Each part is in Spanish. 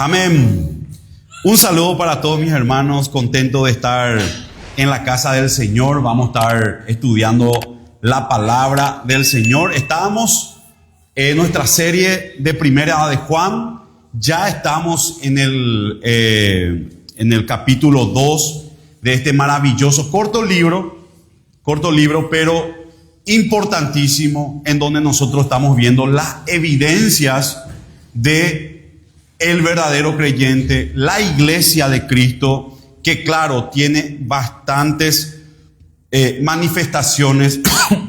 Amén. Un saludo para todos mis hermanos, contento de estar en la casa del Señor. Vamos a estar estudiando la palabra del Señor. Estábamos en nuestra serie de Primera de Juan. Ya estamos en el capítulo 2 de este maravilloso corto libro, pero importantísimo, en donde nosotros estamos viendo las evidencias de el verdadero creyente, la iglesia de Cristo, que claro, tiene bastantes manifestaciones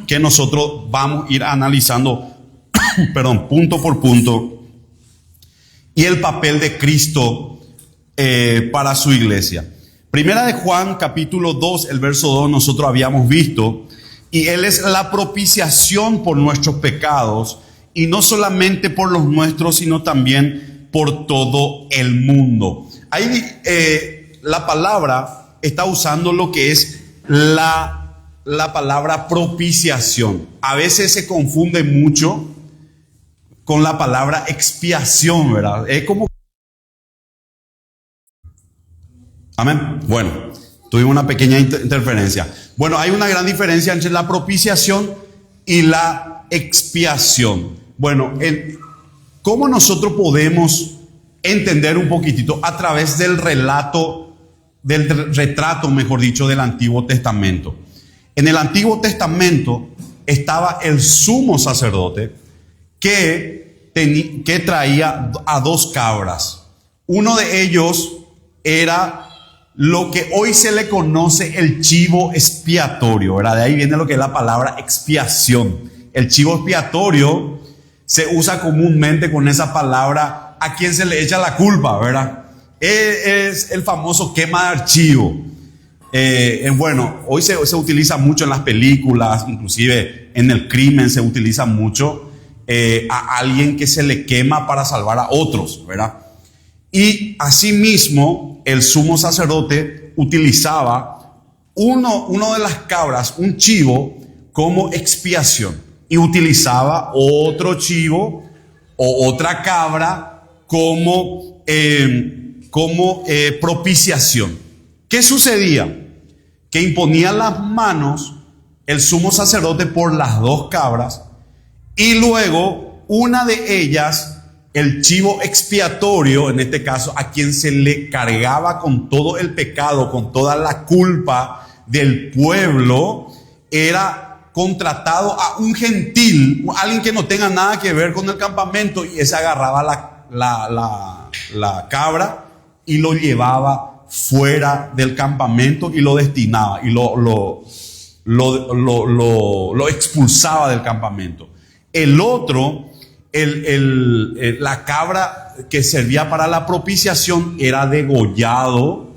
que nosotros vamos a ir analizando, punto por punto, y el papel de Cristo para su iglesia. Primera de Juan, capítulo 2, el verso 2, nosotros habíamos visto, y Él es la propiciación por nuestros pecados, y no solamente por los nuestros, sino también por todo el mundo. Ahí la palabra está usando lo que es la palabra propiciación. A veces se confunde mucho con la palabra expiación, ¿verdad? Es como... Amén. Bueno, tuvimos una pequeña interferencia. Bueno, hay una gran diferencia entre la propiciación y la expiación. Bueno, ¿cómo nosotros podemos entender un poquitito a través del retrato, mejor dicho, del Antiguo Testamento? En el Antiguo Testamento estaba el sumo sacerdote que traía a dos cabras. Uno de ellos era lo que hoy se le conoce el chivo expiatorio, ¿verdad? De ahí viene lo que es la palabra expiación. El chivo expiatorio se usa comúnmente con esa palabra a quien se le echa la culpa, ¿verdad? Es el famoso quema de archivo. Bueno, hoy se utiliza mucho en las películas, inclusive en el crimen se utiliza mucho a alguien que se le quema para salvar a otros, ¿verdad? Y asimismo, el sumo sacerdote utilizaba uno de las cabras, un chivo, como expiación. Y utilizaba otro chivo o otra cabra como propiciación. ¿Qué sucedía? Que imponía las manos el sumo sacerdote por las dos cabras y luego una de ellas, el chivo expiatorio, en este caso a quien se le cargaba con todo el pecado, con toda la culpa del pueblo, era contratado a un gentil, alguien que no tenga nada que ver con el campamento, y ese agarraba la cabra y lo llevaba fuera del campamento y lo destinaba y lo expulsaba del campamento. El otro, la cabra que servía para la propiciación, era degollado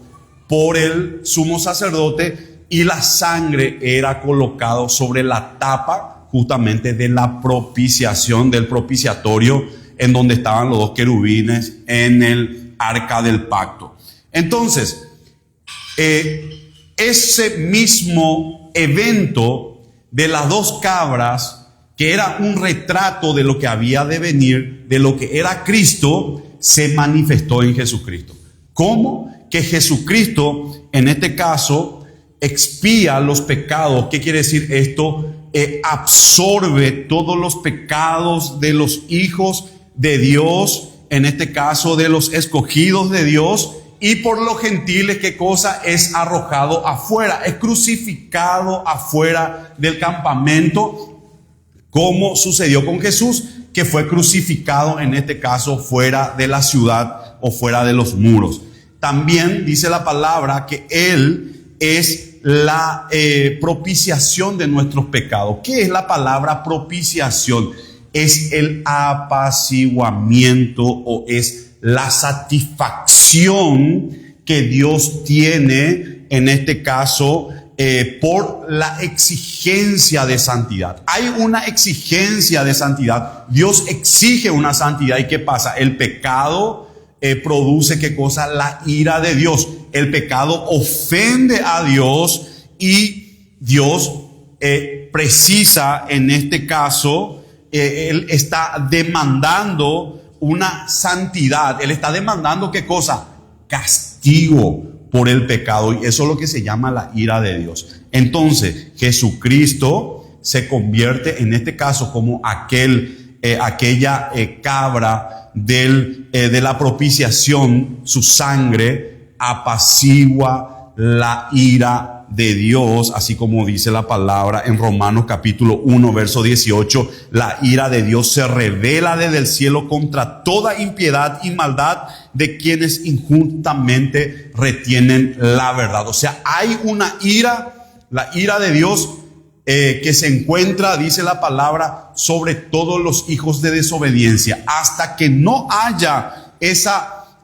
por el sumo sacerdote y la sangre era colocado sobre la tapa justamente de la propiciación, del propiciatorio, en donde estaban los dos querubines en el arca del pacto. Entonces, ese mismo evento de las dos cabras, que era un retrato de lo que había de venir, de lo que era Cristo, se manifestó en Jesucristo. ¿Cómo? Que Jesucristo, en este caso, expía los pecados. ¿Qué quiere decir esto? Absorbe todos los pecados de los hijos de Dios, en este caso de los escogidos de Dios, y por los gentiles, ¿qué cosa? Es arrojado afuera, es crucificado afuera del campamento, como sucedió con Jesús, que fue crucificado en este caso fuera de la ciudad o fuera de los muros. También dice la palabra que Él es la propiciación de nuestros pecados. ¿Qué es la palabra propiciación? Es el apaciguamiento o es la satisfacción que Dios tiene, en este caso, por la exigencia de santidad. Hay una exigencia de santidad. Dios exige una santidad. ¿Y qué pasa? El pecado produce, ¿qué cosa? La ira de Dios. El pecado ofende a Dios y Dios precisa, en este caso, Él está demandando una santidad. Él está demandando ¿qué cosa? Castigo por el pecado. Y eso es lo que se llama la ira de Dios. Entonces, Jesucristo se convierte en este caso como aquella cabra de la propiciación. Su sangre apacigua la ira de Dios, así como dice la palabra en Romanos capítulo 1, verso 18, la ira de Dios se revela desde el cielo contra toda impiedad y maldad de quienes injustamente retienen la verdad. O sea, hay una ira, la ira de Dios que se encuentra, dice la palabra, sobre todos los hijos de desobediencia, hasta que no haya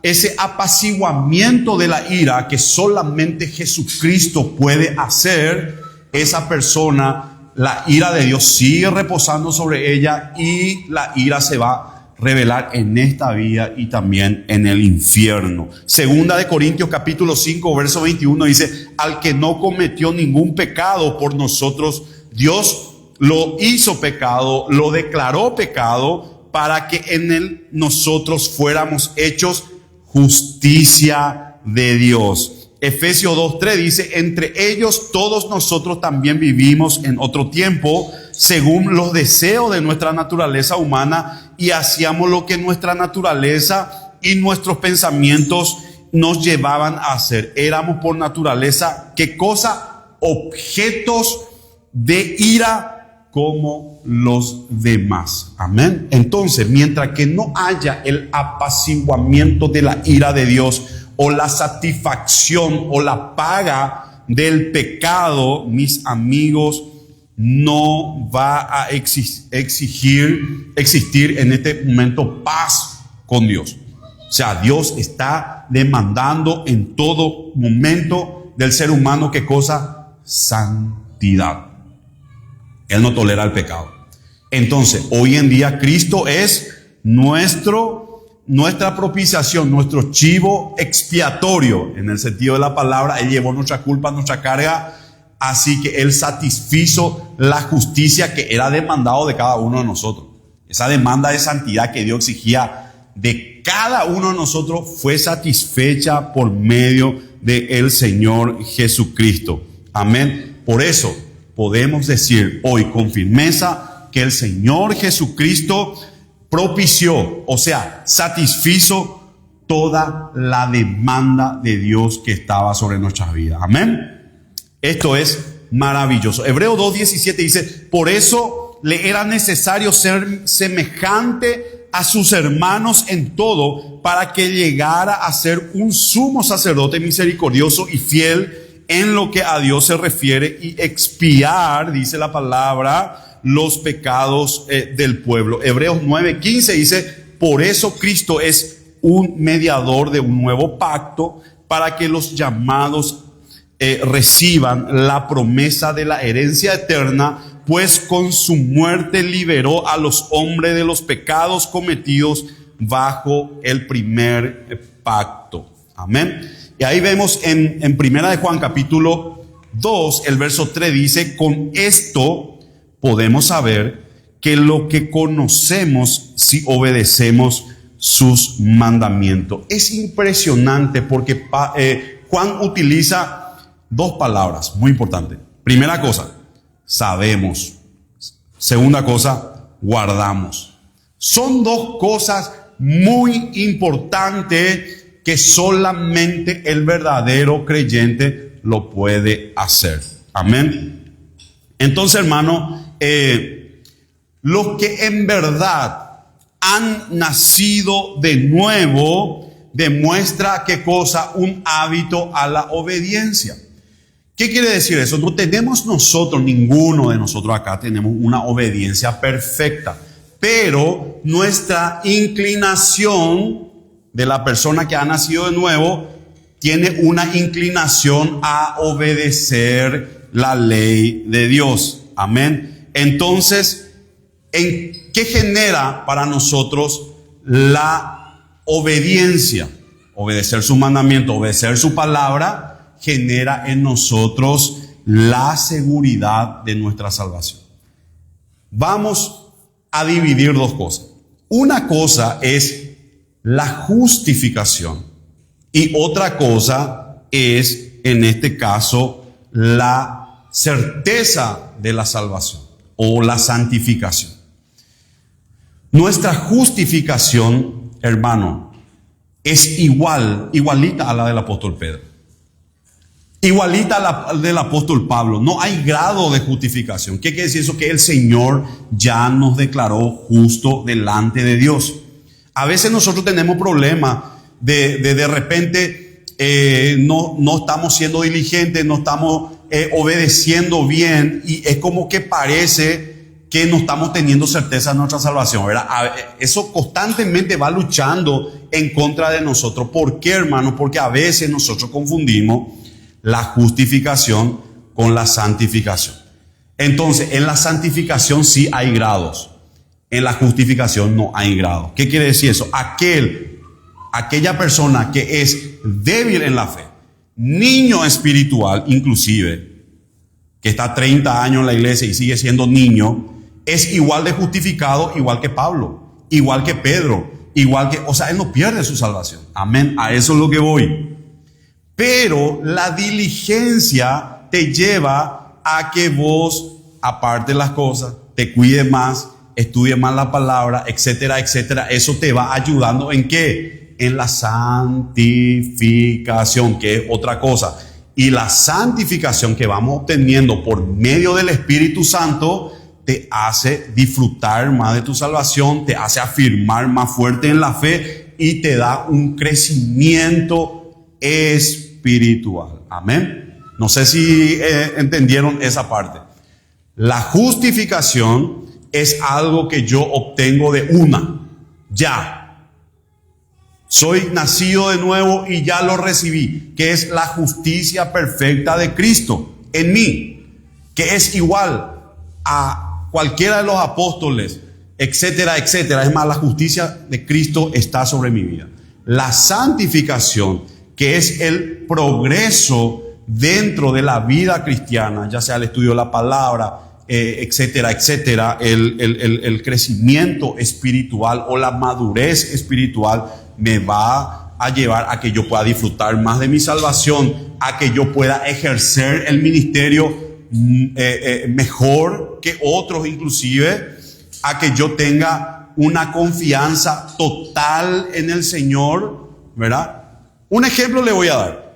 ese apaciguamiento de la ira que solamente Jesucristo puede hacer. Esa persona, la ira de Dios sigue reposando sobre ella y la ira se va a revelar en esta vida y también en el infierno. Segunda de Corintios capítulo 5 verso 21 dice: al que no cometió ningún pecado, por nosotros Dios lo hizo pecado, lo declaró pecado, para que en él nosotros fuéramos hechos justicia de Dios. Efesios 2:3 dice: entre ellos todos nosotros también vivimos en otro tiempo según los deseos de nuestra naturaleza humana, y hacíamos lo que nuestra naturaleza y nuestros pensamientos nos llevaban a hacer. Éramos por naturaleza, ¿qué cosa? Objetos de ira como los demás. Amén. Entonces, mientras que no haya el apaciguamiento de la ira de Dios, o la satisfacción o la paga del pecado, mis amigos, no va a existir en este momento paz con Dios. O sea, Dios está demandando en todo momento del ser humano, ¿qué cosa? Santidad. Él no tolera el pecado. Entonces, hoy en día Cristo es nuestra propiciación, nuestro chivo expiatorio, en el sentido de la palabra. Él llevó nuestra culpa, nuestra carga, así que Él satisfizo la justicia que era demandado de cada uno de nosotros. Esa demanda de santidad que Dios exigía de cada uno de nosotros fue satisfecha por medio del Señor Jesucristo. Amén. Por eso podemos decir hoy con firmeza que el Señor Jesucristo propició, o sea, satisfizo toda la demanda de Dios que estaba sobre nuestras vidas. Amén. Esto es maravilloso. Hebreos 2:17 dice: por eso le era necesario ser semejante a sus hermanos en todo, para que llegara a ser un sumo sacerdote misericordioso y fiel en lo que a Dios se refiere, y expiar, dice la palabra, los pecados del pueblo. Hebreos 9:15 dice: por eso Cristo es un mediador de un nuevo pacto, para que los llamados reciban la promesa de la herencia eterna, pues con su muerte liberó a los hombres de los pecados cometidos bajo el primer pacto. Amén. Y ahí vemos en Primera de Juan capítulo 2, el verso 3 dice: con esto podemos saber que lo que conocemos si obedecemos sus mandamientos. Es impresionante porque Juan utiliza dos palabras muy importantes. Primera cosa, sabemos. Segunda cosa, guardamos. Son dos cosas muy importantes que solamente el verdadero creyente lo puede hacer. Amén. Entonces, hermano, los que en verdad han nacido de nuevo, demuestra ¿qué cosa? Un hábito a la obediencia. ¿Qué quiere decir eso? No tenemos nosotros, ninguno de nosotros acá tenemos una obediencia perfecta, pero nuestra inclinación de la persona que ha nacido de nuevo tiene una inclinación a obedecer la ley de Dios. Amén. Entonces, ¿qué genera para nosotros la obediencia? Obedecer su mandamiento, obedecer su palabra, genera en nosotros la seguridad de nuestra salvación. Vamos a dividir dos cosas. Una cosa es la justificación. Y otra cosa es, en este caso, la certeza de la salvación o la santificación. Nuestra justificación, hermano, es igualita a la del apóstol Pedro. Igualita a la del apóstol Pablo. No hay grado de justificación. ¿Qué quiere decir eso? Que el Señor ya nos declaró justo delante de Dios. A veces nosotros tenemos problemas de repente no estamos siendo diligentes, no estamos obedeciendo bien, y es como que parece que no estamos teniendo certeza de nuestra salvación, ¿verdad? Eso constantemente va luchando en contra de nosotros. ¿Por qué, hermano? Porque a veces nosotros confundimos la justificación con la santificación. Entonces, en la santificación sí hay grados, en la justificación no hay grados. ¿Qué quiere decir eso? Aquella persona que es débil en la fe, niño espiritual inclusive, que está 30 años en la iglesia y sigue siendo niño, es igual de justificado, igual que Pablo, igual que Pedro, o sea, él no pierde su salvación. Amén, a eso es lo que voy. Pero la diligencia te lleva a que vos apartes las cosas, te cuides más, estudies más la palabra, etcétera, etcétera. Eso te va ayudando ¿en qué? En la santificación, que es otra cosa. Y la santificación que vamos obteniendo por medio del Espíritu Santo te hace disfrutar más de tu salvación, te hace afirmar más fuerte en la fe y te da un crecimiento espiritual. Amén. No sé si entendieron esa parte. La justificación es algo que yo obtengo de una, ya. Soy nacido de nuevo y ya lo recibí, que es la justicia perfecta de Cristo en mí, que es igual a cualquiera de los apóstoles, etcétera, etcétera. Es más, la justicia de Cristo está sobre mi vida. La santificación, que es el progreso dentro de la vida cristiana, ya sea el estudio de la palabra, etcétera, etcétera, el crecimiento espiritual o la madurez espiritual, me va a llevar a que yo pueda disfrutar más de mi salvación, a que yo pueda ejercer el ministerio mejor que otros, inclusive a que yo tenga una confianza total en el Señor, ¿verdad? Un ejemplo le voy a dar.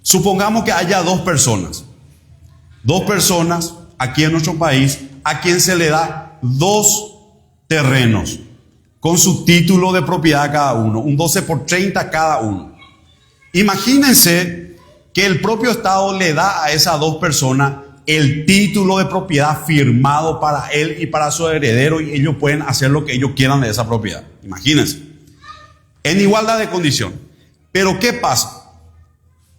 Supongamos que haya dos personas aquí en nuestro país a quien se le da 2 terrenos con su título de propiedad cada uno, un 12/30 cada uno. Imagínense que el propio Estado le da a esas 2 personas el título de propiedad firmado para él y para su heredero, y ellos pueden hacer lo que ellos quieran de esa propiedad. Imagínense, en igualdad de condición. Pero ¿qué pasa?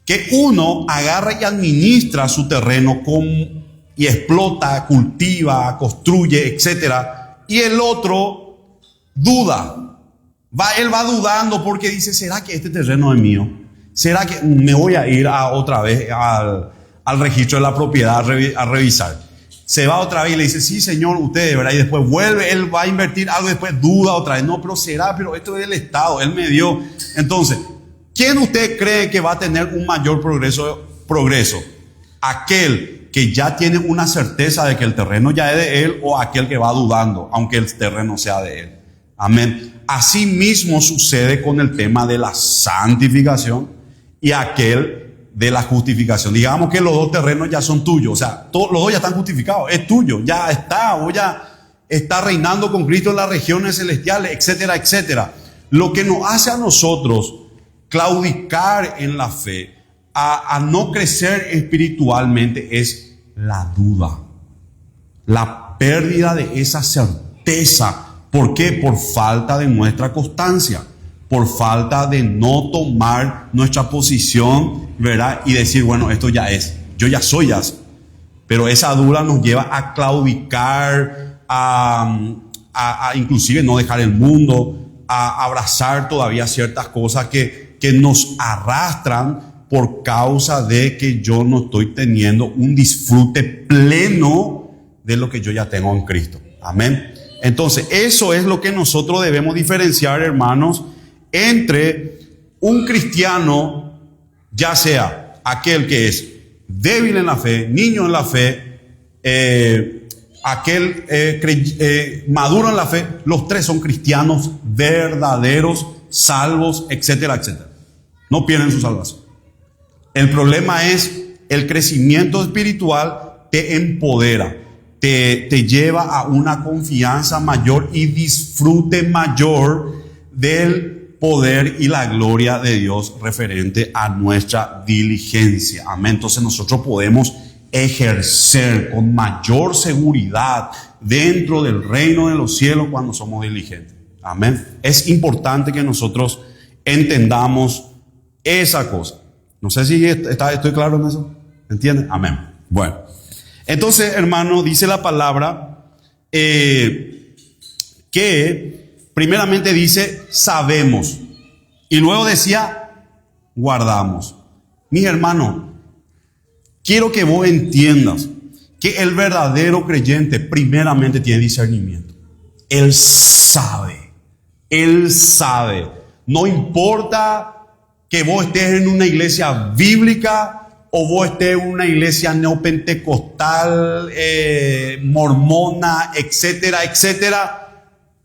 Que uno agarra y administra su terreno y explota, cultiva, construye, etcétera, y el otro duda. Él va dudando porque dice, ¿será que este terreno es mío? ¿Será que me voy a ir otra vez al registro de la propiedad a revisar? Se va otra vez y le dice, sí, señor, usted, ¿verdad? Y después vuelve, él va a invertir algo, y después duda otra vez. No, pero pero esto es del Estado, él me dio. Entonces, ¿quién usted cree que va a tener un mayor progreso? ¿Aquel que ya tiene una certeza de que el terreno ya es de él, o aquel que va dudando, aunque el terreno sea de él? Amén. Así mismo sucede con el tema de la santificación y aquel de la justificación. Digamos que los 2 terrenos ya son tuyos, o sea, los 2 ya están justificados, es tuyo, ya está, o ya está reinando con Cristo en las regiones celestiales, etcétera, etcétera. Lo que nos hace a nosotros claudicar en la fe, a no crecer espiritualmente, es la duda, la pérdida de esa certeza. ¿Por qué? Por falta de nuestra constancia, por falta de no tomar nuestra posición, ¿verdad? Y decir, bueno, esto ya es, yo ya soy ya. Pero esa duda nos lleva a claudicar, a inclusive no dejar el mundo, a abrazar todavía ciertas cosas que nos arrastran por causa de que yo no estoy teniendo un disfrute pleno de lo que yo ya tengo en Cristo. Amén. Entonces, eso es lo que nosotros debemos diferenciar, hermanos, entre un cristiano, ya sea aquel que es débil en la fe, niño en la fe, maduro en la fe. Los tres son cristianos verdaderos, salvos, etcétera, etcétera. No pierden su salvación. El problema es el crecimiento espiritual te empodera, te lleva a una confianza mayor y disfrute mayor del poder y la gloria de Dios referente a nuestra diligencia. Amén. Entonces nosotros podemos ejercer con mayor seguridad dentro del reino de los cielos cuando somos diligentes. Amén. Es importante que nosotros entendamos esa cosa. No sé si estoy claro en eso. ¿Entienden? Amén. Bueno, entonces, hermano, dice la palabra que primeramente dice sabemos y luego decía guardamos. Mis hermanos, quiero que vos entiendas que el verdadero creyente primeramente tiene discernimiento. Él sabe. No importa que vos estés en una iglesia bíblica o vos estés en una iglesia neopentecostal, mormona, etcétera, etcétera.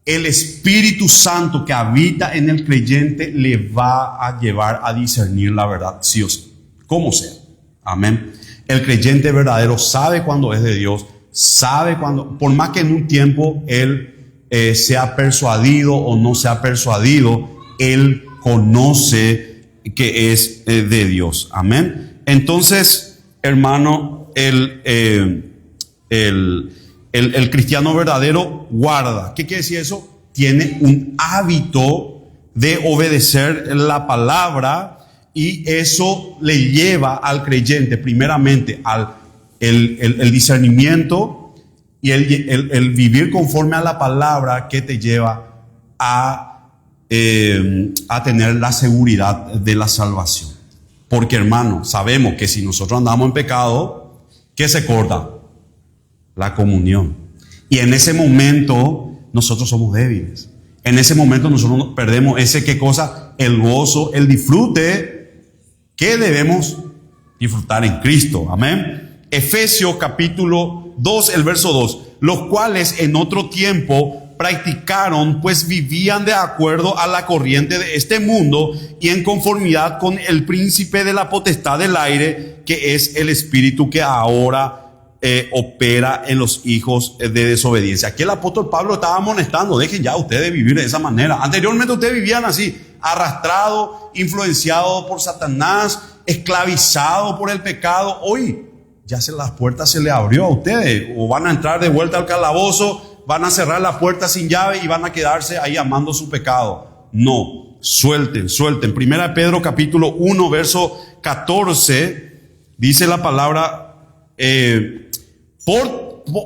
El Espíritu Santo que habita en el creyente le va a llevar a discernir la verdad, sí o sí, como sea. Amén. El creyente verdadero sabe cuando es de Dios, sabe cuando, por más que en un tiempo él sea persuadido o no sea persuadido, él conoce que es de Dios. Amén. Entonces, hermano, el cristiano verdadero guarda. ¿Qué quiere decir eso? Tiene un hábito de obedecer la palabra y eso le lleva al creyente primeramente al el discernimiento y el vivir conforme a la palabra que te lleva a tener la seguridad de la salvación. Porque, hermano, sabemos que si nosotros andamos en pecado, ¿qué se corta? La comunión. Y en ese momento nosotros somos débiles. En ese momento nosotros perdemos ¿qué cosa? El gozo, el disfrute que debemos disfrutar en Cristo. Amén. Efesios capítulo 2, el verso 2. Los cuales en otro tiempo practicaron, pues vivían de acuerdo a la corriente de este mundo y en conformidad con el príncipe de la potestad del aire, que es el espíritu que ahora opera en los hijos de desobediencia. Aquí el apóstol Pablo estaba amonestando: dejen ya ustedes vivir de esa manera. Anteriormente ustedes vivían así, arrastrados, influenciados por Satanás, esclavizados por el pecado. Hoy ya las puertas se le abrió a ustedes, o van a entrar de vuelta al calabozo, van a cerrar la puerta sin llave y van a quedarse ahí amando su pecado. No, suelten. Primera Pedro capítulo 1 verso 14 dice la palabra: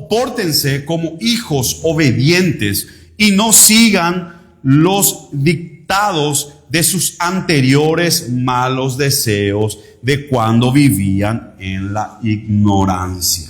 pórtense como hijos obedientes y no sigan los dictados de sus anteriores malos deseos de cuando vivían en la ignorancia.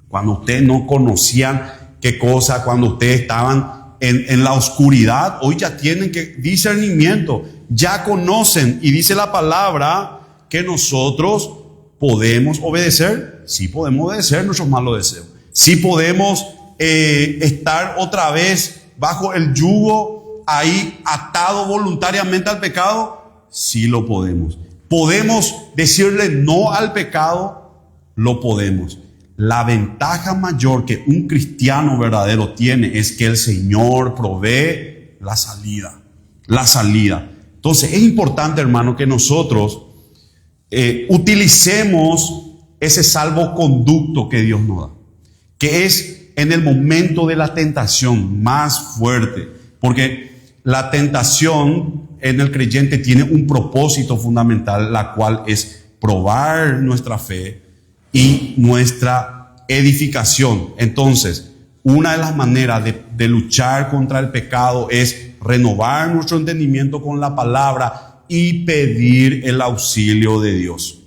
Cuando ustedes no conocían qué cosa, cuando ustedes estaban en la oscuridad, hoy ya tienen discernimiento, ya conocen. Y dice la palabra que nosotros podemos obedecer. Sí podemos obedecer nuestros malos deseos. Sí podemos estar otra vez bajo el yugo, ahí atado voluntariamente al pecado. Sí lo podemos. Podemos decirle no al pecado. Lo podemos. La ventaja mayor que un cristiano verdadero tiene es que el Señor provee la salida. Entonces es importante, hermano, que nosotros utilicemos ese salvoconducto que Dios nos da, que es en el momento de la tentación más fuerte, porque la tentación en el creyente tiene un propósito fundamental, la cual es probar nuestra fe y nuestra edificación. Entonces, una de las maneras de luchar contra el pecado es renovar nuestro entendimiento con la palabra y pedir el auxilio de Dios.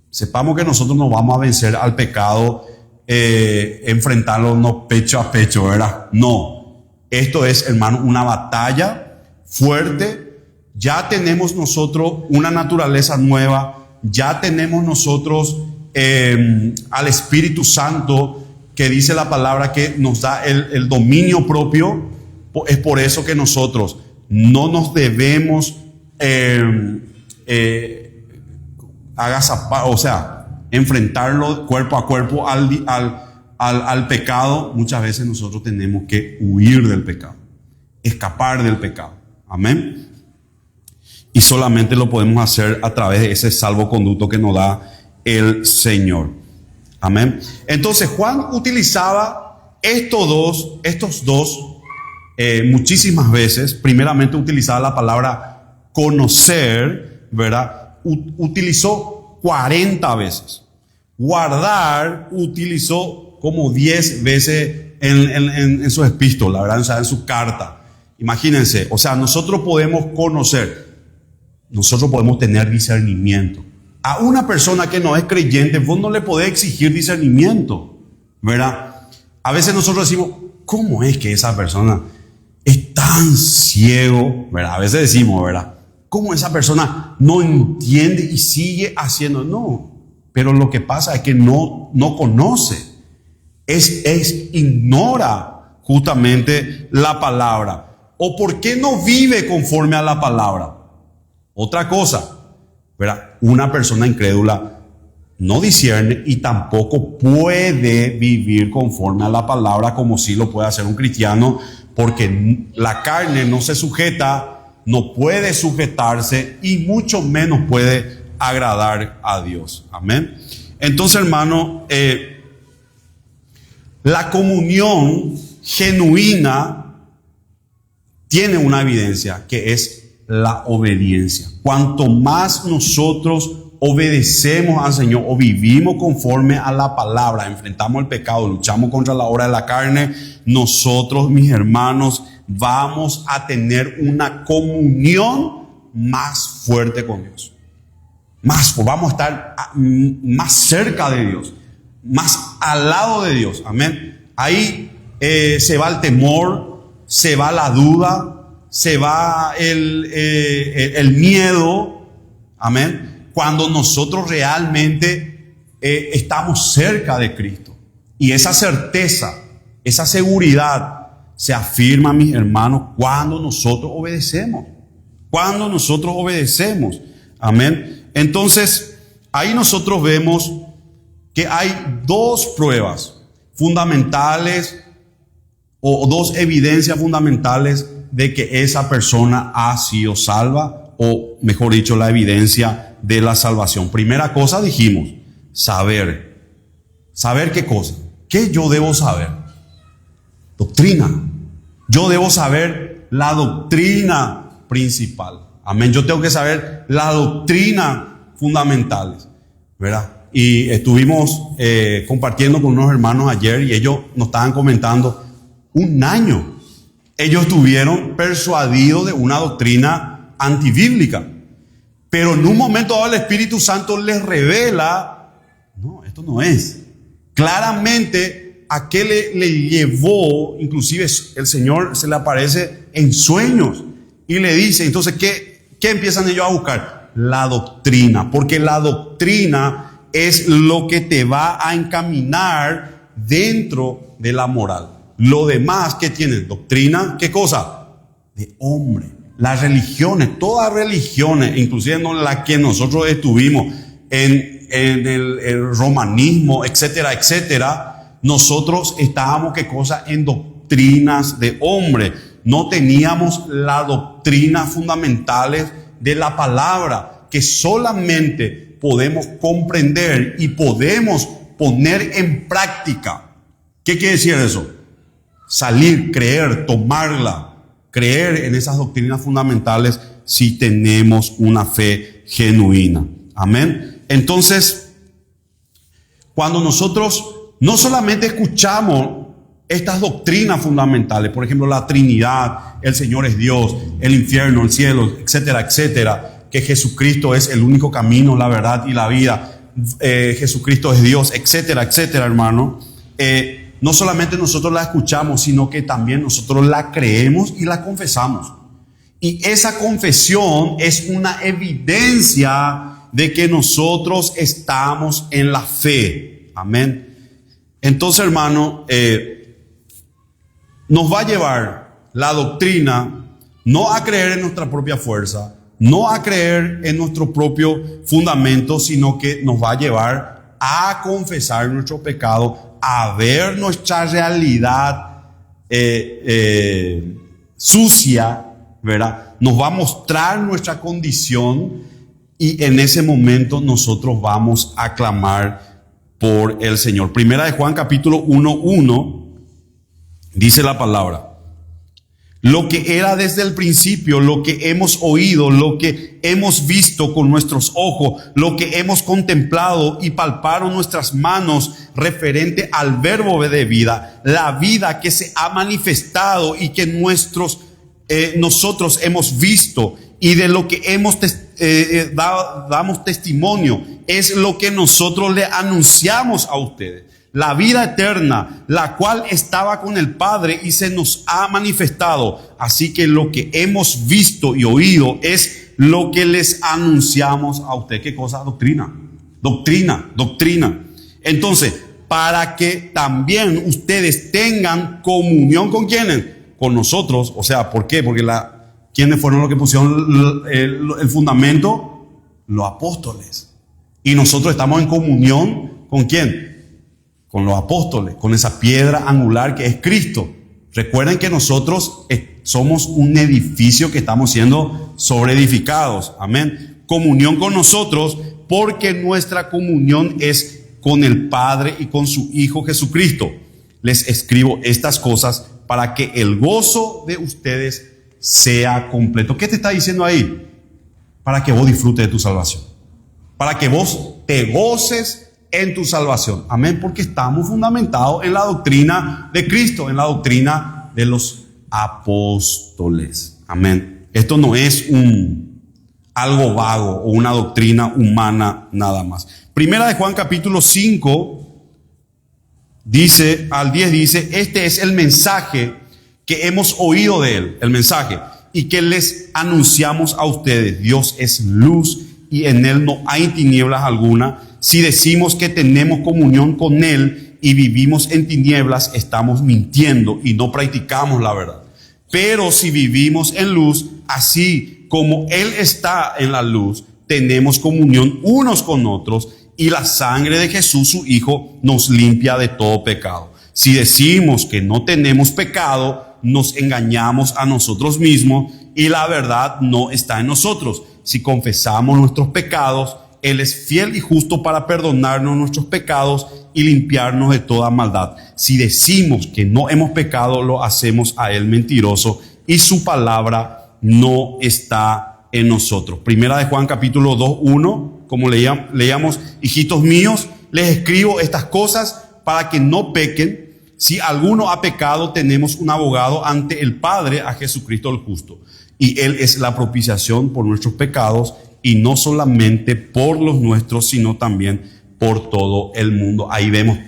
Sepamos que nosotros no vamos a vencer al pecado enfrentarlo pecho a pecho, ¿verdad? No. Esto es, hermano, una batalla fuerte. Ya tenemos nosotros una naturaleza nueva. Ya tenemos nosotros al Espíritu Santo, que dice la palabra que nos da el dominio propio. Es por eso que nosotros no nos debemos agazapar, o sea, enfrentarlo cuerpo a cuerpo al pecado. Muchas veces nosotros tenemos que huir del pecado, escapar del pecado. Amén. Y solamente lo podemos hacer a través de ese salvoconducto que nos da el Señor. Amén. Entonces Juan utilizaba estos dos muchísimas veces. Primeramente utilizaba la palabra conocer, ¿verdad? Utilizó 40 veces. Guardar utilizó como 10 veces en su epístola, ¿verdad? O sea, en su carta. Imagínense, o sea, nosotros podemos conocer, nosotros podemos tener discernimiento. A una persona que no es creyente, vos no le podés exigir discernimiento, ¿verdad? A veces nosotros decimos, ¿cómo es que esa persona es tan ciego? ¿Verdad? A veces decimos, ¿verdad? ¿Cómo esa persona no entiende y sigue haciendo? No, pero lo que pasa es que no conoce, ignora justamente la palabra. ¿O por qué no vive conforme a la palabra? Otra cosa, ¿verdad? Una persona incrédula no discierne y tampoco puede vivir conforme a la palabra como si lo puede hacer un cristiano, porque la carne no se sujeta, no puede sujetarse y mucho menos puede agradar a Dios. Amén. Entonces, hermano, la comunión genuina tiene una evidencia que es la obediencia. Cuanto más nosotros obedecemos al Señor o vivimos conforme a la palabra, enfrentamos el pecado, luchamos contra la obra de la carne, nosotros, mis hermanos, vamos a tener una comunión más fuerte con Dios. Vamos a estar más cerca de Dios, más al lado de Dios. Amén. Ahí se va el temor, se va la duda, se va el miedo. Amén. Cuando nosotros realmente estamos cerca de Cristo. Y esa certeza, esa seguridad se afirma, mis hermanos, cuando nosotros obedecemos. Cuando nosotros obedecemos. Amén. Entonces, ahí nosotros vemos que hay dos pruebas fundamentales o dos evidencias fundamentales de que esa persona ha sido salva, o mejor dicho, la evidencia de la salvación. Primera cosa dijimos, saber. ¿Saber qué cosa? ¿Qué yo debo saber? Doctrina. Yo debo saber la doctrina principal. Amén. Yo tengo que saber la doctrina fundamental, ¿verdad? Y estuvimos compartiendo con unos hermanos ayer y ellos nos estaban comentando, un año ellos estuvieron persuadidos de una doctrina antibíblica, pero en un momento dado el Espíritu Santo les revela, no, esto no es. Claramente, ¿a qué le llevó? Inclusive el Señor se le aparece en sueños y le dice, entonces, ¿qué empiezan ellos a buscar? La doctrina, porque la doctrina es lo que te va a encaminar dentro de la moral. Lo demás, ¿qué tienen? Doctrina, ¿qué cosa? De hombre. Las religiones, todas religiones, inclusive no la que nosotros estuvimos en el romanismo, etcétera, etcétera, nosotros estábamos, ¿qué cosa? En doctrinas de hombre. No teníamos las doctrinas fundamentales de la palabra, que solamente podemos comprender y podemos poner en práctica. ¿Qué quiere decir eso? Salir, creer, tomarla, creer en esas doctrinas fundamentales si tenemos una fe genuina. Amén. Entonces, cuando nosotros no solamente escuchamos estas doctrinas fundamentales, por ejemplo, la Trinidad, el Señor es Dios, el infierno, el cielo, etcétera, etcétera, que Jesucristo es el único camino, la verdad y la vida, Jesucristo es Dios, etcétera, etcétera, hermano. no solamente nosotros la escuchamos, sino que también nosotros la creemos y la confesamos. Y esa confesión es una evidencia de que nosotros estamos en la fe. Amén. Entonces, hermano, nos va a llevar la doctrina no a creer en nuestra propia fuerza, no a creer en nuestro propio fundamento, sino que nos va a llevar a confesar nuestro pecado, a ver nuestra realidad sucia, ¿verdad? Nos va a mostrar nuestra condición y en ese momento nosotros vamos a clamar por el Señor. Primera de Juan capítulo 1:1 dice la palabra: lo que era desde el principio, lo que hemos oído, lo que hemos visto con nuestros ojos, lo que hemos contemplado y palparon nuestras manos referente al verbo de vida, la vida que se ha manifestado y que nosotros hemos visto, y de lo que damos testimonio, es lo que nosotros le anunciamos a ustedes. La vida eterna, la cual estaba con el Padre y se nos ha manifestado. Así que lo que hemos visto y oído es lo que les anunciamos a ustedes. ¿Qué cosa? Doctrina. Entonces, para que también ustedes tengan comunión con ¿quiénes? Con nosotros. O sea, ¿por qué? Porque ¿quiénes fueron los que pusieron el fundamento? Los apóstoles. Y nosotros estamos en comunión ¿con quién? Con los apóstoles, con esa piedra angular que es Cristo. Recuerden que nosotros somos un edificio que estamos siendo sobreedificados. Amén. Comunión con nosotros, porque nuestra comunión es con el Padre y con su Hijo Jesucristo. Les escribo estas cosas para que el gozo de ustedes sea completo. ¿Qué te está diciendo ahí? Para que vos disfrutes de tu salvación. Para que vos te goces en tu salvación. Amén. Porque estamos fundamentados en la doctrina de Cristo, en la doctrina de los apóstoles. Amén. Esto no es algo vago o una doctrina humana nada más. Primera de Juan capítulo 5 dice, al 10 dice: este es el mensaje que hemos oído de él, el mensaje, y que les anunciamos a ustedes. Dios es luz y en él no hay tinieblas alguna. Si decimos que tenemos comunión con él y vivimos en tinieblas, estamos mintiendo y no practicamos la verdad. Pero si vivimos en luz, así como él está en la luz, tenemos comunión unos con otros, y la sangre de Jesús, su Hijo, nos limpia de todo pecado. Si decimos que no tenemos pecado, nos engañamos a nosotros mismos y la verdad no está en nosotros. Si confesamos nuestros pecados, Él es fiel y justo para perdonarnos nuestros pecados y limpiarnos de toda maldad. Si decimos que no hemos pecado, lo hacemos a Él mentiroso y su palabra no está en nosotros. Primera de Juan capítulo 2:1, como leíamos: hijitos míos, les escribo estas cosas para que no pequen. Si alguno ha pecado, tenemos un abogado ante el Padre, a Jesucristo el justo. Y Él es la propiciación por nuestros pecados, y no solamente por los nuestros, sino también por todo el mundo. Ahí vemos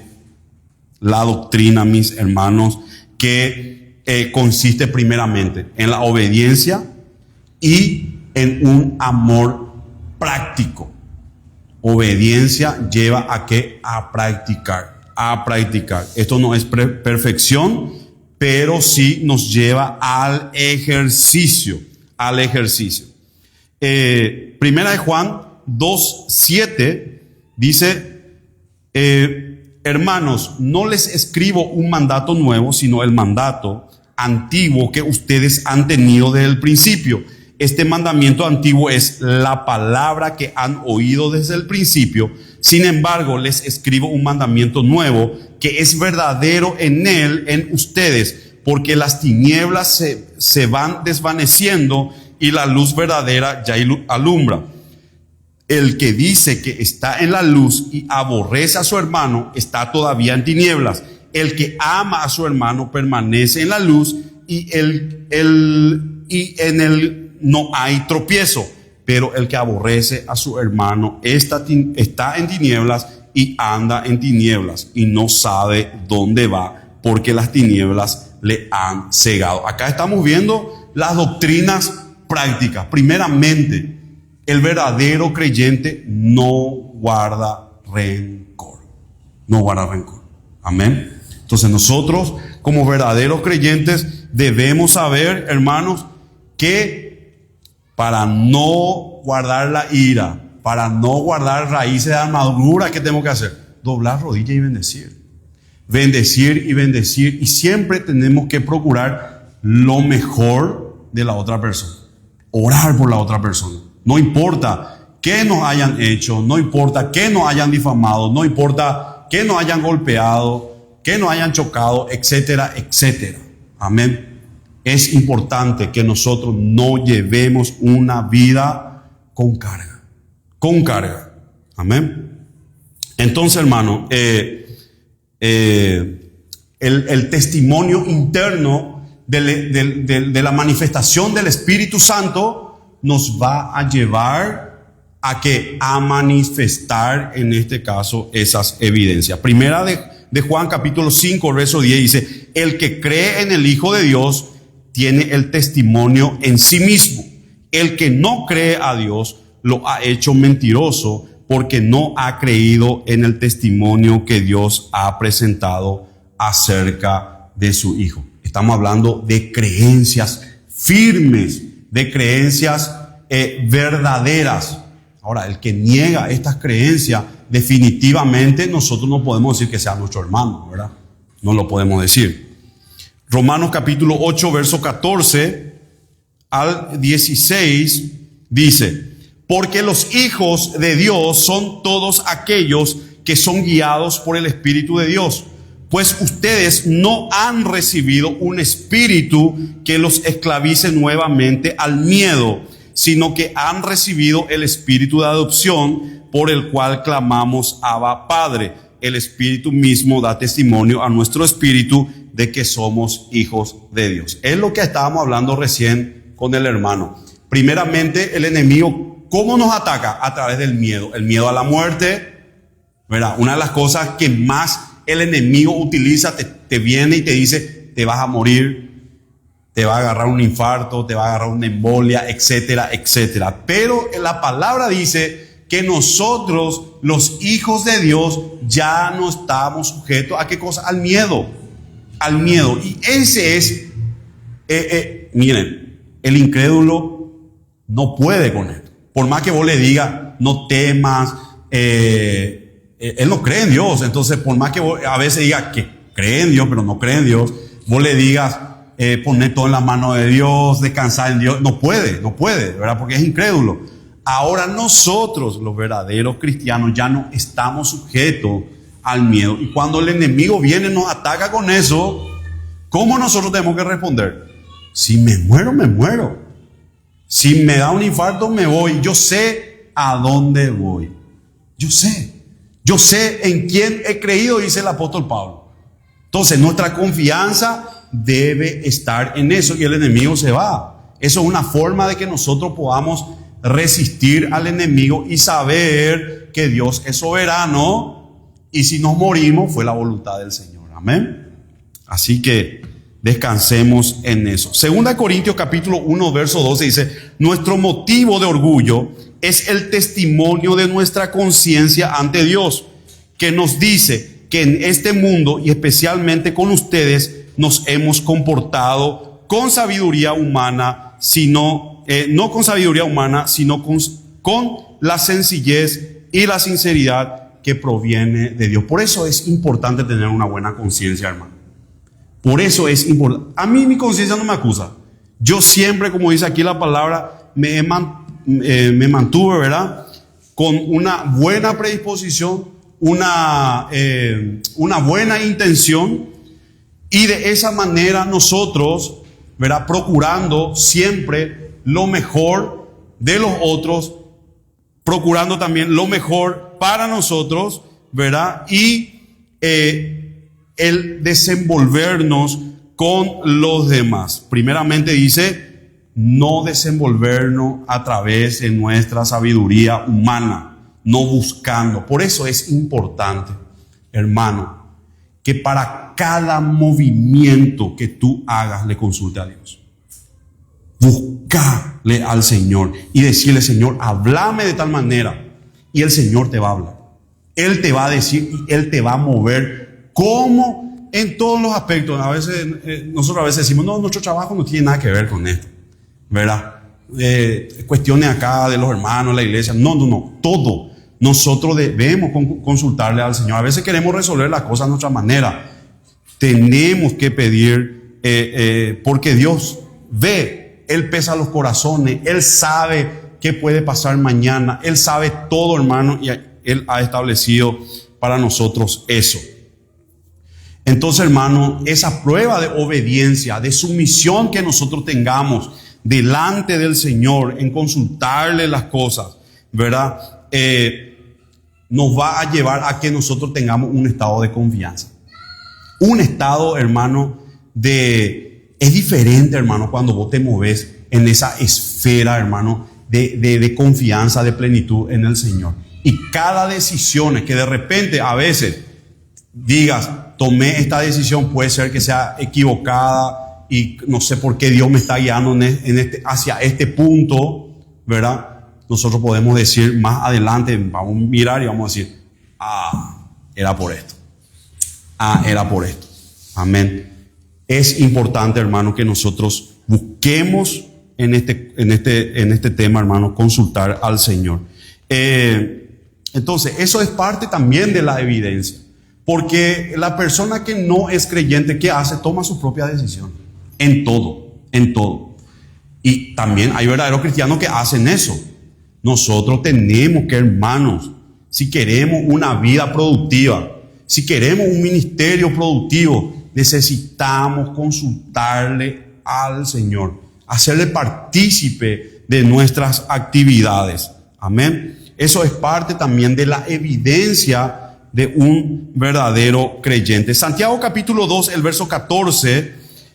la doctrina, mis hermanos, que consiste primeramente en la obediencia y en un amor práctico. Obediencia lleva a ¿qué? A practicar. Esto no es perfección, pero sí nos lleva al ejercicio. Primera de Juan 2:7 dice: hermanos, no les escribo un mandato nuevo, sino el mandato antiguo que ustedes han tenido desde el principio. Este mandamiento antiguo es la palabra que han oído desde el principio. Sin embargo, les escribo un mandamiento nuevo que es verdadero en él, en ustedes, porque las tinieblas se van desvaneciendo y la luz verdadera ya alumbra. El que dice que está en la luz y aborrece a su hermano está todavía en tinieblas. El que ama a su hermano permanece en la luz y en él no hay tropiezo. Pero el que aborrece a su hermano está en tinieblas y anda en tinieblas y no sabe dónde va porque las tinieblas le han cegado. Acá estamos viendo las doctrinas prácticas. Primeramente, el verdadero creyente no guarda rencor. No guarda rencor. Amén. Entonces nosotros, como verdaderos creyentes, debemos saber, hermanos, que para no guardar la ira, para no guardar raíces de amargura, ¿qué tenemos que hacer? Doblar rodillas y bendecir. Bendecir y bendecir. Y siempre tenemos que procurar lo mejor de la otra persona. Orar por la otra persona. No importa qué nos hayan hecho, no importa qué nos hayan difamado, no importa qué nos hayan golpeado, qué nos hayan chocado, etcétera, etcétera. Amén. Es importante que nosotros no llevemos una vida con carga. Con carga. Amén. Entonces, hermano, el testimonio interno de la manifestación del Espíritu Santo nos va a llevar a que a manifestar en este caso esas evidencias. Primera de Juan capítulo 5 verso 10 dice: el que cree en el Hijo de Dios tiene el testimonio en sí mismo. El que no cree a Dios lo ha hecho mentiroso, porque no ha creído en el testimonio que Dios ha presentado acerca de su Hijo. Estamos hablando de creencias firmes, de creencias verdaderas. Ahora, el que niega estas creencias, definitivamente nosotros no podemos decir que sea nuestro hermano, ¿verdad? No lo podemos decir. Romanos capítulo 8, verso 14 al 16 dice: porque los hijos de Dios son todos aquellos que son guiados por el Espíritu de Dios. Pues ustedes no han recibido un espíritu que los esclavice nuevamente al miedo, sino que han recibido el espíritu de adopción, por el cual clamamos: Abba, Padre. El Espíritu mismo da testimonio a nuestro espíritu de que somos hijos de Dios. Es lo que estábamos hablando recién con el hermano. Primeramente, el enemigo, ¿cómo nos ataca? A través del miedo. El miedo a la muerte, ¿verdad? Una de las cosas que más el enemigo utiliza, te viene y te dice: te vas a morir, te va a agarrar un infarto, te va a agarrar una embolia, etcétera, etcétera. Pero la palabra dice que nosotros, los hijos de Dios, ya no estamos sujetos a ¿qué cosa? Al miedo. Al miedo. Y ese es, miren, el incrédulo no puede con esto. Por más que vos le digas: no temas, él no cree en Dios. Entonces, por más que vos a veces digas que cree en Dios, pero no cree en Dios, vos le digas: poner todo en la mano de Dios, descansar en Dios, no puede, ¿verdad? Porque es incrédulo. Ahora nosotros, los verdaderos cristianos, ya no estamos sujetos al miedo. Y cuando el enemigo viene y nos ataca con eso, ¿cómo nosotros tenemos que responder? Si me muero, me muero. Si me da un infarto, me voy. Yo sé a dónde voy. Yo sé en quién he creído, dice el apóstol Pablo. Entonces, nuestra confianza debe estar en eso y el enemigo se va. Eso es una forma de que nosotros podamos resistir al enemigo y saber que Dios es soberano, y si nos morimos fue la voluntad del Señor. Amén. Así que descansemos en eso. Segunda Corintios capítulo 1 verso 12 dice: nuestro motivo de orgullo es el testimonio de nuestra conciencia ante Dios, que nos dice que en este mundo y especialmente con ustedes nos hemos comportado con sabiduría humana, no con sabiduría humana, sino con la sencillez y la sinceridad que proviene de Dios. Por eso es importante tener una buena conciencia, hermano. Por eso es importante. A mí mi conciencia no me acusa. Yo siempre, como dice aquí la palabra, me mantuve, ¿verdad?, con una buena predisposición, una buena intención, y de esa manera nosotros, ¿verdad?, procurando siempre lo mejor de los otros, procurando también lo mejor para nosotros, ¿verdad? Y el desenvolvernos con los demás. Primeramente dice: no desenvolvernos a través de nuestra sabiduría humana, no buscando. Por eso es importante, hermano, que para a cada movimiento que tú hagas, le consulte a Dios. Buscale al Señor y decirle: Señor, háblame de tal manera. Y el Señor te va a hablar. Él te va a decir y Él te va a mover. ¿Cómo? En todos los aspectos. A veces, nosotros a veces decimos: no, nuestro trabajo no tiene nada que ver con esto, ¿verdad? Cuestiones acá de los hermanos, la iglesia. No. Todo. Nosotros debemos consultarle al Señor. A veces queremos resolver las cosas de nuestra manera. Tenemos que pedir, porque Dios ve, Él pesa los corazones, Él sabe qué puede pasar mañana, Él sabe todo, hermano, y Él ha establecido para nosotros eso. Entonces, hermano, esa prueba de obediencia, de sumisión que nosotros tengamos delante del Señor, en consultarle las cosas, ¿verdad? Nos va a llevar a que nosotros tengamos un estado de confianza. Un estado, hermano, es diferente, hermano, cuando vos te moves en esa esfera, hermano, de confianza, de plenitud en el Señor. Y cada decisión que de repente a veces digas: tomé esta decisión, puede ser que sea equivocada y no sé por qué Dios me está guiando hacia este punto, ¿verdad? Nosotros podemos decir más adelante, vamos a mirar y vamos a decir: era por esto. Era por esto. Amén. Es importante, hermano, que nosotros busquemos en este tema, hermano, consultar al Señor. Entonces, eso es parte también de la evidencia. Porque la persona que no es creyente, ¿qué hace? Toma su propia decisión. En todo. Y también hay verdaderos cristianos que hacen eso. Nosotros tenemos que, hermanos, si queremos una vida productiva, si queremos un ministerio productivo, necesitamos consultarle al Señor, hacerle partícipe de nuestras actividades. Amén. Eso es parte también de la evidencia de un verdadero creyente. Santiago capítulo 2, el verso 14,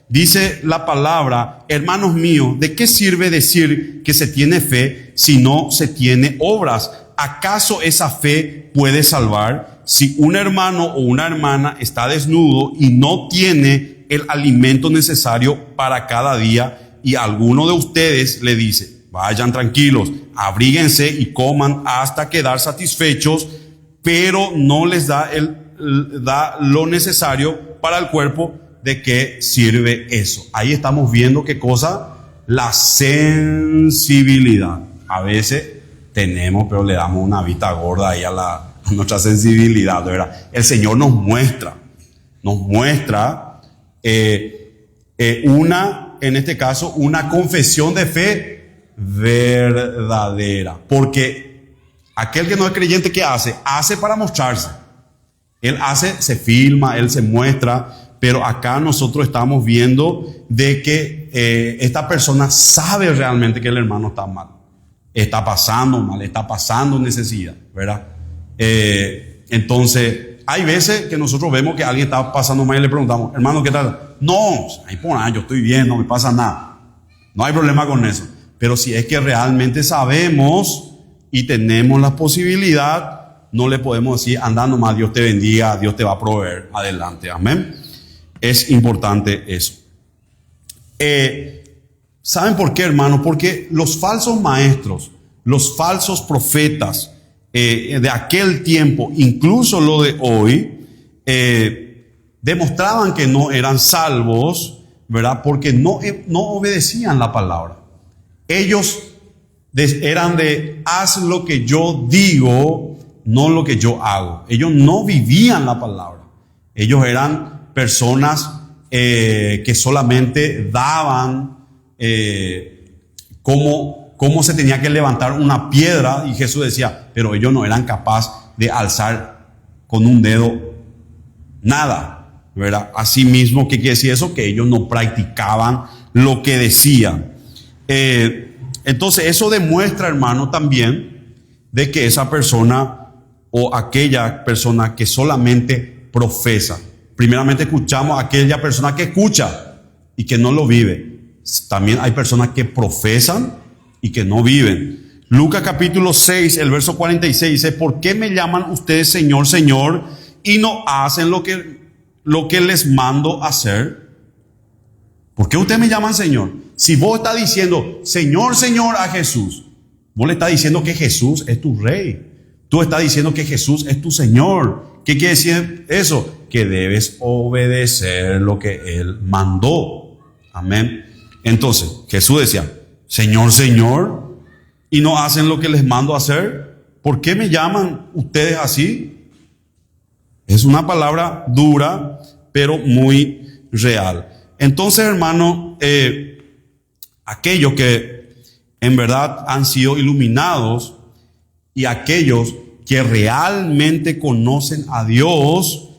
dice la palabra: hermanos míos, ¿de qué sirve decir que se tiene fe si no se tiene obras? ¿Acaso esa fe puede salvar? Si un hermano o una hermana está desnudo y no tiene el alimento necesario para cada día, y alguno de ustedes le dice: vayan tranquilos, abríguense y coman hasta quedar satisfechos, pero no les da lo necesario para el cuerpo, ¿de qué sirve eso? Ahí estamos viendo qué cosa: la sensibilidad. A veces tenemos, pero le damos una vista gorda ahí a nuestra sensibilidad, ¿verdad? El Señor nos muestra en este caso, una confesión de fe verdadera. Porque aquel que no es creyente, ¿qué hace? Hace para mostrarse. Él se filma, él se muestra, pero acá nosotros estamos viendo de que esta persona sabe realmente que el hermano está mal. Está pasando mal, está pasando necesidad, ¿verdad? Entonces, hay veces que nosotros vemos que alguien está pasando mal y le preguntamos: hermano, ¿qué tal? No, yo estoy bien, no me pasa nada. No hay problema con eso. Pero si es que realmente sabemos y tenemos la posibilidad, no le podemos decir: anda nomás, Dios te bendiga, Dios te va a proveer. Adelante, amén. Es importante eso. ¿Saben por qué, hermano? Porque los falsos maestros, los falsos profetas de aquel tiempo, incluso lo de hoy, demostraban que no eran salvos, ¿verdad? Porque no obedecían la palabra. Ellos eran de: haz lo que yo digo, no lo que yo hago. Ellos no vivían la palabra. Ellos eran personas que solamente daban cómo se tenía que levantar una piedra, y Jesús decía, pero ellos no eran capaces de alzar con un dedo nada, ¿verdad? Asimismo, ¿qué quiere decir eso? Que ellos no practicaban lo que decían. Entonces eso demuestra, hermano, también de que esa persona o aquella persona que solamente profesa. Primeramente escuchamos a aquella persona que escucha y que no lo vive. También hay personas que profesan y que no viven. Lucas capítulo 6, el verso 46 dice: ¿por qué me llaman ustedes Señor, Señor, y no hacen lo que lo que les mando hacer? ¿Por qué ustedes me llaman Señor? Si vos estás diciendo Señor, Señor a Jesús, vos le estás diciendo que Jesús es tu Rey. Tú estás diciendo que Jesús es tu Señor. ¿Qué quiere decir eso? Que debes obedecer lo que Él mandó. Amén. Entonces, Jesús decía, Señor, Señor, y no hacen lo que les mando hacer. ¿Por qué me llaman ustedes así? Es una palabra dura, pero muy real. Entonces, hermano, aquellos que en verdad han sido iluminados y aquellos que realmente conocen a Dios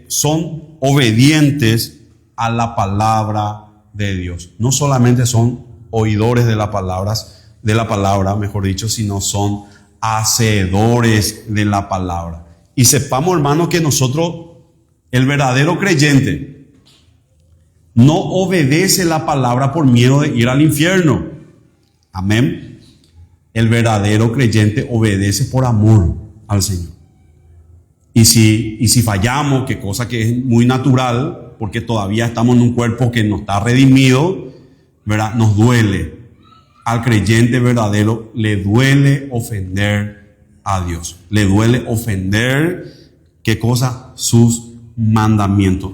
son obedientes a la palabra de Dios. No solamente son oidores de la palabra, mejor dicho, sino son hacedores de la palabra. Y sepamos, hermano, que nosotros, el verdadero creyente, no obedece la palabra por miedo de ir al infierno. Amén. El verdadero creyente obedece por amor al Señor. Y si fallamos, que cosa que es muy natural, porque todavía estamos en un cuerpo que no está redimido, ¿verdad? Nos duele. Al creyente verdadero le duele ofender a Dios. Le duele ofender, ¿qué cosa? Sus mandamientos.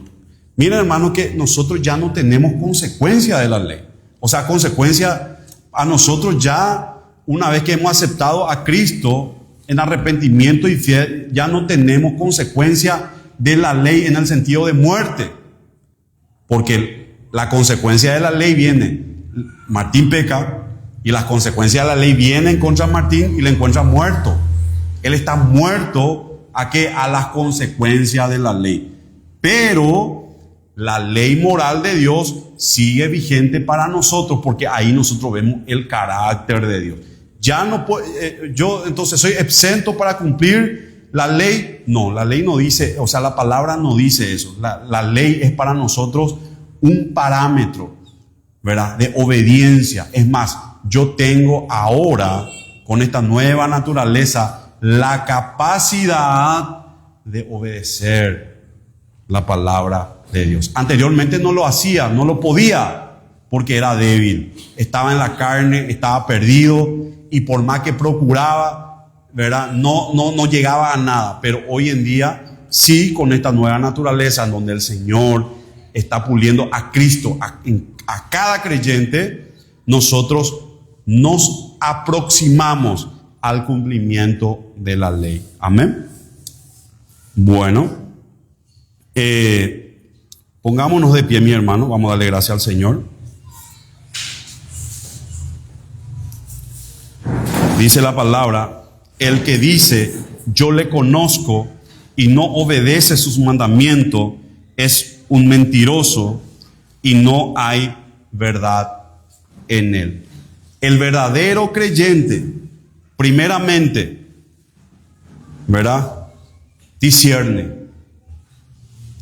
Miren, hermano, que nosotros ya no tenemos consecuencia de la ley. O sea, consecuencia a nosotros ya, una vez que hemos aceptado a Cristo en arrepentimiento y fe, ya no tenemos consecuencia de la ley en el sentido de muerte. Porque la consecuencia de la ley viene, Martín peca, y las consecuencias de la ley vienen contra Martín y le encuentran muerto. Él está muerto a las consecuencias de la ley. Pero la ley moral de Dios sigue vigente para nosotros, porque ahí nosotros vemos el carácter de Dios. Ya no yo entonces soy exento para cumplir la ley. No, la ley no dice, o sea, la palabra no dice eso. La ley es para nosotros un parámetro, ¿verdad?, de obediencia. Es más, yo tengo ahora, con esta nueva naturaleza, la capacidad de obedecer la palabra de Dios. Anteriormente no lo hacía, no lo podía, porque era débil, estaba en la carne, estaba perdido, y por más que procuraba, ¿verdad?, no llegaba a nada. Pero hoy en día, sí, con esta nueva naturaleza, en donde el Señor está puliendo a Cristo a cada creyente, nosotros nos aproximamos al cumplimiento de la ley. Amén. Bueno, pongámonos de pie, mi hermano. Vamos a darle gracias al Señor. Dice la palabra, el que dice yo le conozco y no obedece sus mandamientos es un mentiroso y no hay verdad en él. El verdadero creyente, primeramente, ¿verdad?, discierne.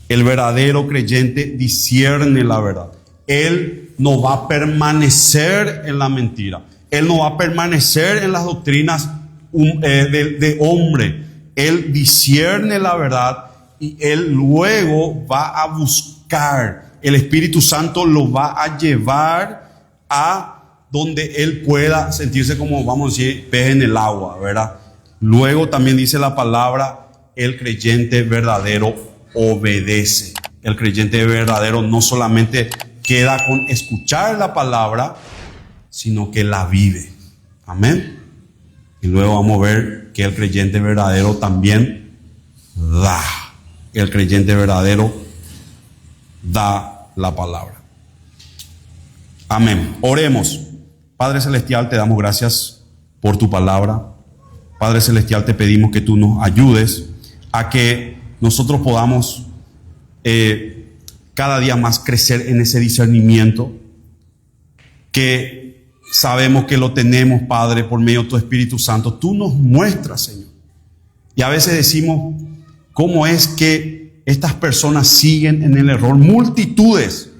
El verdadero creyente discierne la verdad. Él no va a permanecer en la mentira. Él no va a permanecer en las doctrinas de hombre. Él discierne la verdad y él luego va a buscar. El Espíritu Santo lo va a llevar a donde él pueda sentirse como, vamos a decir, pez en el agua, ¿verdad? Luego también dice la palabra, el creyente verdadero obedece. El creyente verdadero no solamente queda con escuchar la palabra, sino que la vive. Amén. Y luego vamos a ver que el creyente verdadero también da. El creyente verdadero da la palabra. Amén. Oremos. Padre Celestial, te damos gracias por tu palabra. Padre Celestial, te pedimos que tú nos ayudes a que nosotros podamos cada día más crecer en ese discernimiento que sabemos que lo tenemos, Padre, por medio de tu Espíritu Santo. Tú nos muestras, Señor. Y a veces decimos, ¿cómo es que estas personas siguen en el error? Multitudes,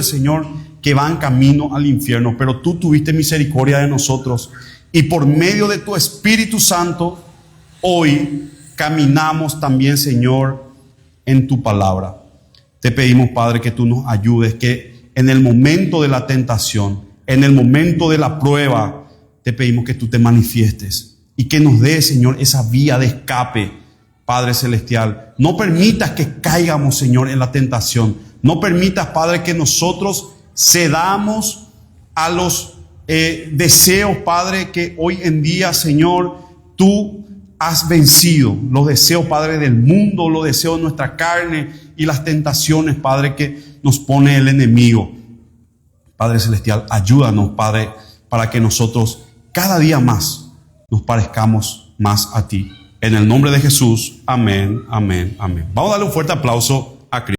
Señor, que van camino al infierno. Pero tú tuviste misericordia de nosotros. Y por medio de tu Espíritu Santo, hoy caminamos también, Señor, en tu palabra. Te pedimos, Padre, que tú nos ayudes, que en el momento de la tentación, en el momento de la prueba, te pedimos que tú te manifiestes y que nos des, Señor, esa vía de escape, Padre Celestial. No permitas que caigamos, Señor, en la tentación. No permitas, Padre, que nosotros cedamos a los deseos, Padre, que hoy en día, Señor, tú has vencido. Los deseos, Padre, del mundo, los deseos de nuestra carne y las tentaciones, Padre, que nos pone el enemigo. Padre Celestial, ayúdanos, Padre, para que nosotros cada día más nos parezcamos más a ti. En el nombre de Jesús, amén, amén, amén. Vamos a darle un fuerte aplauso a Cristo.